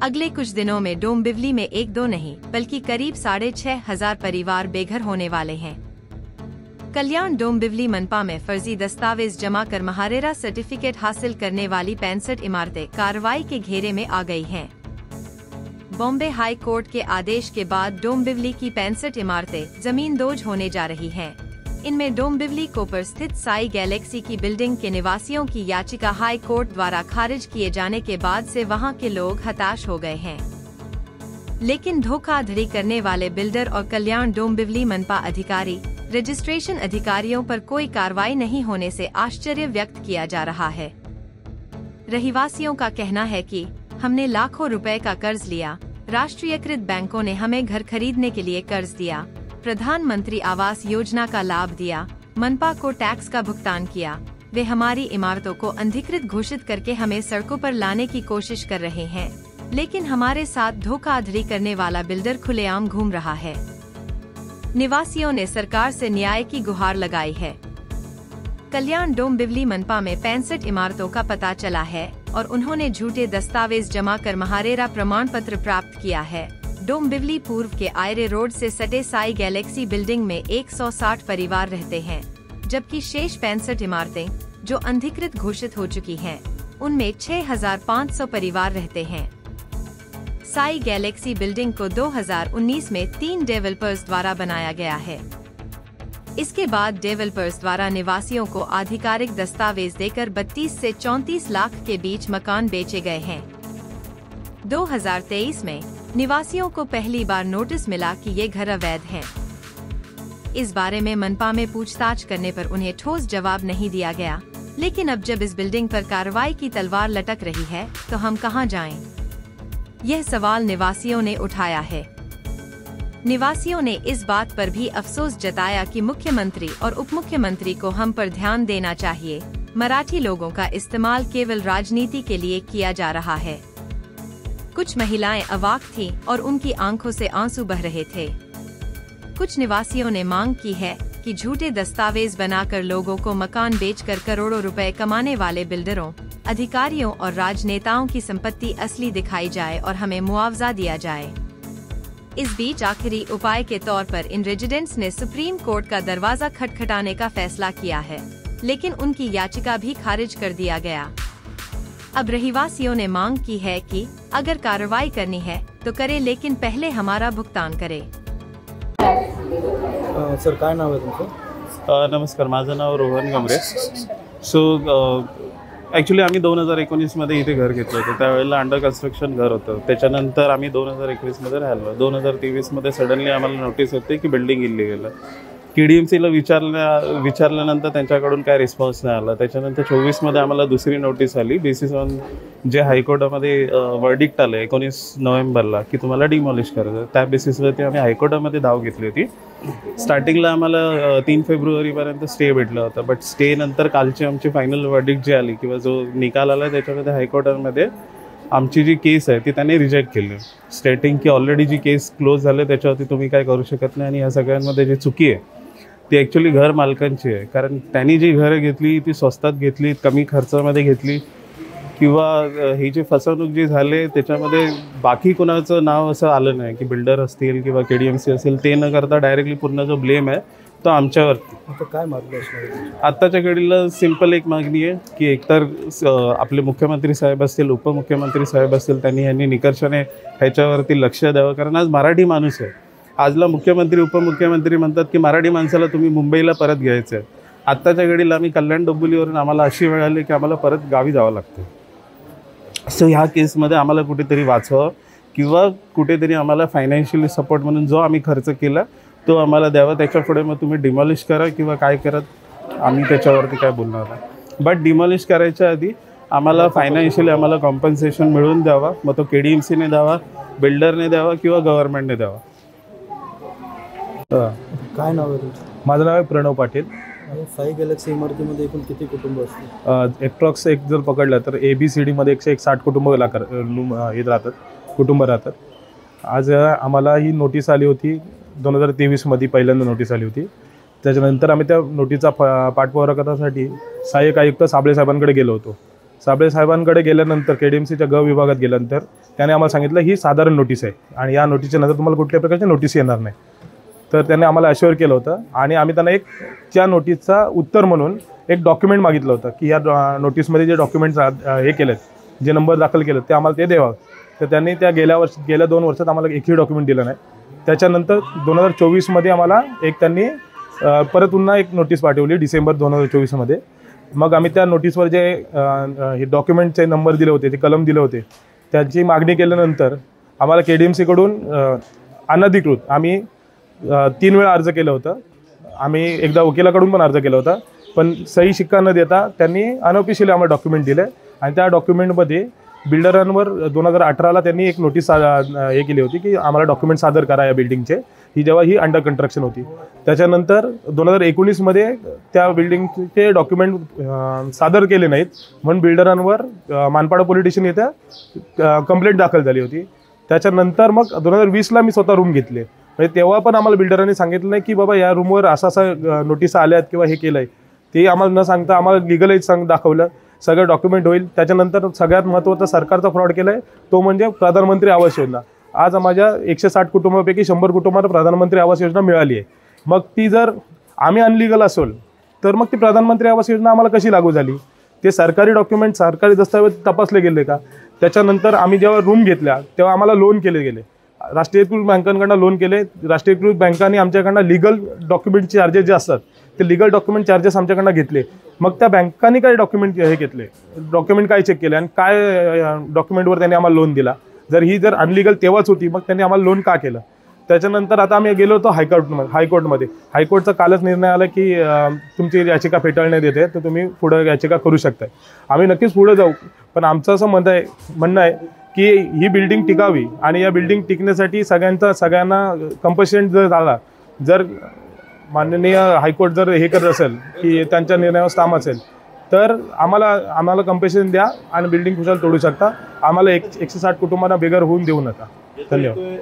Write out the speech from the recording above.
अगले कुछ दिनों में डोंबिवली में 1-2 नहीं बल्कि करीब 6,500 परिवार बेघर होने वाले हैं। कल्याण डोंबिवली मनपा में फर्जी दस्तावेज जमा कर महारेरा सर्टिफिकेट हासिल करने वाली 65 इमारतें कार्रवाई के घेरे में आ गई हैं। बॉम्बे हाई कोर्ट के आदेश के बाद डोंबिवली की 65 इमारतें जमींदोज होने जा रही हैं। इनमें डोंबिवली कोपर स्थित साई गैलेक्सी की बिल्डिंग के निवासियों की याचिका हाई कोर्ट द्वारा खारिज किए जाने के बाद से वहां के लोग हताश हो गए हैं। लेकिन धोखाधड़ी करने वाले बिल्डर और कल्याण डोंबिवली मनपा अधिकारी रजिस्ट्रेशन अधिकारियों पर कोई कार्रवाई नहीं होने से आश्चर्य व्यक्त किया जा रहा है। रहिवासियों का कहना है कि हमने लाखों रुपए का कर्ज लिया, राष्ट्रीयकृत बैंकों ने हमें घर खरीदने के लिए कर्ज दिया, प्रधानमंत्री आवास योजना का लाभ दिया, मनपा को टैक्स का भुगतान किया। वे हमारी इमारतों को अनधिकृत घोषित करके हमें सड़कों पर लाने की कोशिश कर रहे हैं, लेकिन हमारे साथ धोखाधड़ी करने वाला बिल्डर खुलेआम घूम रहा है। निवासियों ने सरकार से न्याय की गुहार लगाई है। कल्याण डोंबिवली मनपा में 65 इमारतों का पता चला है और उन्होंने झूठे दस्तावेज जमा कर महारेरा प्रमाण पत्र प्राप्त किया है। डोंबिवली पूर्व के आयरे रोड से सटे साई गैलेक्सी बिल्डिंग में 160 परिवार रहते हैं, जबकि शेष 65 इमारतें जो अनधिकृत घोषित हो चुकी हैं, उनमें 6,500 परिवार रहते हैं। साई गैलेक्सी बिल्डिंग को 2019 में 3 डेवलपर्स द्वारा बनाया गया है। इसके बाद डेवलपर्स द्वारा निवासियों को आधिकारिक दस्तावेज देकर 32 से 34 लाख के बीच मकान बेचे गए हैं। 2023 में निवासियों को पहली बार नोटिस मिला कि ये घर अवैध हैं। इस बारे में मनपा में पूछताछ करने पर उन्हें ठोस जवाब नहीं दिया गया, लेकिन अब जब इस बिल्डिंग पर कार्रवाई की तलवार लटक रही है तो हम कहां जाएं? यह सवाल निवासियों ने उठाया है। निवासियों ने इस बात पर भी अफसोस जताया कि मुख्यमंत्री और उप मुख्यमंत्री को हम पर ध्यान देना चाहिए। मराठी लोगों का इस्तेमाल केवल राजनीति के लिए किया जा रहा है। कुछ महिलाएं अवाक थीं और उनकी आंखों से आंसू बह रहे थे। कुछ निवासियों ने मांग की है कि झूठे दस्तावेज बनाकर लोगों को मकान बेचकर करोड़ों रुपए कमाने वाले बिल्डरों, अधिकारियों और राजनेताओं की संपत्ति असली दिखाई जाए और हमें मुआवजा दिया जाए। इस बीच आखिरी उपाय के तौर पर इन रेजिडेंट्स ने सुप्रीम कोर्ट का दरवाजा खटखटाने का फैसला किया है, लेकिन उनकी याचिका भी खारिज कर दिया गया। अब रहिवासियों ने मांग की है कि अगर कार्रवाई करनी है तो करे, लेकिन पहले हमारा भुगतान करे। सर काय नाव आहे तुमचं? नमस्कार, माझं नाव रोहन गमरे. ॲक्च्युली आम्ही 2019 मध्ये इथे घर घेतलं होतं. त्यावेळेला अंडर कन्स्ट्रक्शन घर होतं. त्याच्यानंतर आम्ही 2021 मध्ये राहिलो. 2023 मध्ये सडनली आम्हाला नोटीस येते की बिल्डिंग इल्लीगल आहे. KDMCला विचारल्यानंतर त्यांच्याकडून काय रिस्पॉन्स नाही आला. त्याच्यानंतर 24 मध्ये आम्हाला दुसरी नोटीस आली बेसिस ऑन जे हायकोर्टामध्ये वर्डिक्ट आलं 19 नोव्हेंबरला की तुम्हाला डिमॉलिश करायचं. त्या बेसिसवरती आम्ही हायकोर्टामध्ये धाव घेतली होती. स्टार्टिंगला आम्हाला 3 फेब्रुवारीपर्यंत स्टे भेटला होता, बट स्टे नंतर कालची आमची फायनल वर्डिक्ट जी आली किंवा जो निकाल आला त्याच्यामध्ये हायकोर्टामध्ये आमची जी केस आहे ती त्यांनी रिजेक्ट केली, स्टेटिंग की ऑलरेडी जी केस क्लोज झाली त्याच्यावरती तुम्ही काय करू शकत नाही. आणि या सगळ्यांमध्ये जी चुकी आहे ती ॲक्च्युली घर मालकांची आहे, कारण त्यांनी जी घरं घेतली ती स्वस्तात घेतली, कमी खर्चामध्ये घेतली, किंवा ही जी फसवणूक जी झाली त्याच्यामध्ये बाकी कोणाचं नाव असं आलं नाही की बिल्डर असतील किंवा KDMC असेल, ते न करता डायरेक्टली पूर्ण जो ब्लेम आहे तो आमच्यावरती. आता काय मागणी असणार? आत्ताच्या घडीला सिंपल एक मागणी आहे की एकतर आपले मुख्यमंत्री साहेब असतील, उपमुख्यमंत्री साहेब असतील, त्यांनी यांनी निकर्षाने ह्याच्यावरती लक्ष द्यावं. कारण आज मराठी माणूस आहे. आजला मुख्यमंत्री उपमुख्यमंत्री म्हणतात की मराठी माणसाला तुम्ही मुंबईला परत घ्यायचं आहे. आत्ताच्या घडीला आम्ही कल्याण डोंबिवलीवरून आम्हाला अशी वेळ आली की आम्हाला परत गावी जावं लागतं. सो ह्या केसमध्ये आम्हाला कुठेतरी वाचवावं किंवा कुठेतरी आम्हाला फायनान्शियली सपोर्ट म्हणून जो आम्ही खर्च केला तो आम्हाला द्यावा. त्याच्यापुढे मग तुम्ही डिमॉलिश करा किंवा काय करत आम्ही त्याच्यावरती काय बोलणार नाही. बट डिमॉलिश करायच्या आधी आम्हाला फायनान्शियली आम्हाला कॉम्पन्सेशन मिळवून द्यावा. मग तो KDMCने द्यावा, बिल्डरने द्यावा किंवा गव्हर्नमेंटने द्यावा. काय नाव आहे तुमचं? माझं नाव आहे प्रणव पाटील. साई गॅलेक्सी इमारतीमध्ये एकूण किती कुटुंब असतील? एप्रॉक्स एक जर पकडलं तर ABCDमध्ये 160 कुटुंब राहतात. आज आम्हाला ही नोटीस आली होती 2023मध्ये पहिल्यांदा नोटीस आली होती. त्याच्यानंतर आम्ही त्या नोटीसचा पाठपुरावा करण्यासाठी सहाय्यक आयुक्त साबळे साहेबांकडे गेलो होतो. साबळे साहेबांकडे गेल्यानंतर KDMCच्या ग विभागात गेल्यानंतर त्याने आम्हाला सांगितलं ही साधारण नोटीस आहे आणि या नोटीसच्या नंतर तुम्हाला कुठल्याही प्रकारची नोटीस येणार नाही. तर त्याने आम्हाला अश्युअर केलं होतं आणि आम्ही त्यांना एक त्या नोटीसचा उत्तर म्हणून एक डॉक्युमेंट मागितलं होतं की या नोटीसमध्ये जे डॉक्युमेंट्स हे केलेत, जे नंबर दाखल केलेत ते आम्हाला ते द्यावं. तर त्यांनी त्या गेल्या 2 वर्षात आम्हाला एकही डॉक्युमेंट दिलं नाही. त्याच्यानंतर 2024मध्ये आम्हाला त्यांनी परत पुन्हा एक नोटीस पाठवली डिसेंबर 2024मध्ये. मग आम्ही त्या नोटीसवर जे हे डॉक्युमेंटचे नंबर दिले होते, ते कलम दिले होते, त्याची मागणी केल्यानंतर आम्हाला KDMCकडून अनधिकृत आम्ही 3 वेळा अर्ज केलं होतं. आम्ही एकदा वकिलाकडून पण अर्ज केला होता, पण सही शिक्का न देता त्यांनी अनऑफिशियली आम्हाला डॉक्युमेंट दिले आणि त्या डॉक्युमेंटमध्ये बिल्डरांवर 2018ला त्यांनी एक नोटीस हे केली होती की आम्हाला डॉक्युमेंट सादर करा या बिल्डिंगचे, जेव्हा ही अंडर कंस्ट्रक्शन होती. त्याच्यानंतर 2019मध्ये त्या बिल्डिंगचे डॉक्युमेंट सादर केले नाहीत म्हणून बिल्डरांवर मानपाडा पोलीस स्टेशन येथे कंप्लेंट दाखल झाली होती. त्याच्यानंतर मग 2020ला मी स्वतः रूम घेतले. म्हणजे तेव्हा पण आम्हाला बिल्डरांनी सांगितलं नाही की बाबा या रूमवर असा नोटीस आल्यात किंवा हे केलं आहे. ते आम्हाला न सांगता आम्हाला लिगलाईज दाखवलं, सगळं डॉक्युमेंट होईल. त्याच्यानंतर सगळ्यात महत्त्वाचा सरकारचा फ्रॉड केला आहे तो म्हणजे प्रधानमंत्री आवास योजना. आज माझ्या 160 कुटुंबापैकी 100 कुटुंबांना प्रधानमंत्री आवास योजना मिळाली आहे. मग ती जर आम्ही अनलिगल असेल तर मग ती प्रधानमंत्री आवास योजना आम्हाला कशी लागू झाली? ते सरकारी डॉक्युमेंट, सरकारी दस्तावेज तपासले गेले का? त्याच्यानंतर आम्ही जेव्हा रूम घेतल्या तेव्हा आम्हाला लोन केले गेले, राष्ट्रीयकृत बँकांकडनं लोन केले. राष्ट्रीयकृत बँकांनी आमच्याकडनं लिगल डॉक्युमेंट चार्जेस जे असतात ते लिगल डॉक्युमेंट चार्जेस आमच्याकडनं घेतले. मग त्या बँकांनी काय डॉक्युमेंट हे घेतले, डॉक्युमेंट काय चेक केले आणि काय डॉक्युमेंटवर त्यांनी आम्हाला लोन दिला? जर अनलिगल तेव्हाच होती मग त्यांनी आम्हाला लोन का केलं? त्याच्यानंतर आता आम्ही गेलो होतो हायकोर्टमध्ये. हायकोर्टचा कालच निर्णय आला की तुमची याचिका फेटाळण्यात येते, तर तुम्ही पुढं याचिका करू शकताय. आम्ही नक्कीच पुढे जाऊ, पण आमचं असं म्हणणं आहे की ही बिल्डिंग टिकावी आणि या बिल्डिंग टिकण्यासाठी सगळ्यांना कंपल्शन जर झाला, जर माननीय हायकोर्ट जर हे करत असेल की त्यांच्या निर्णयावर ठाम असेल तर आम्हाला कंपल्शन द्या आणि बिल्डिंग खुशाल तोडू शकता. आम्हाला 160 कुटुंबांना बेघर होऊन देऊ नका. धन्यवाद.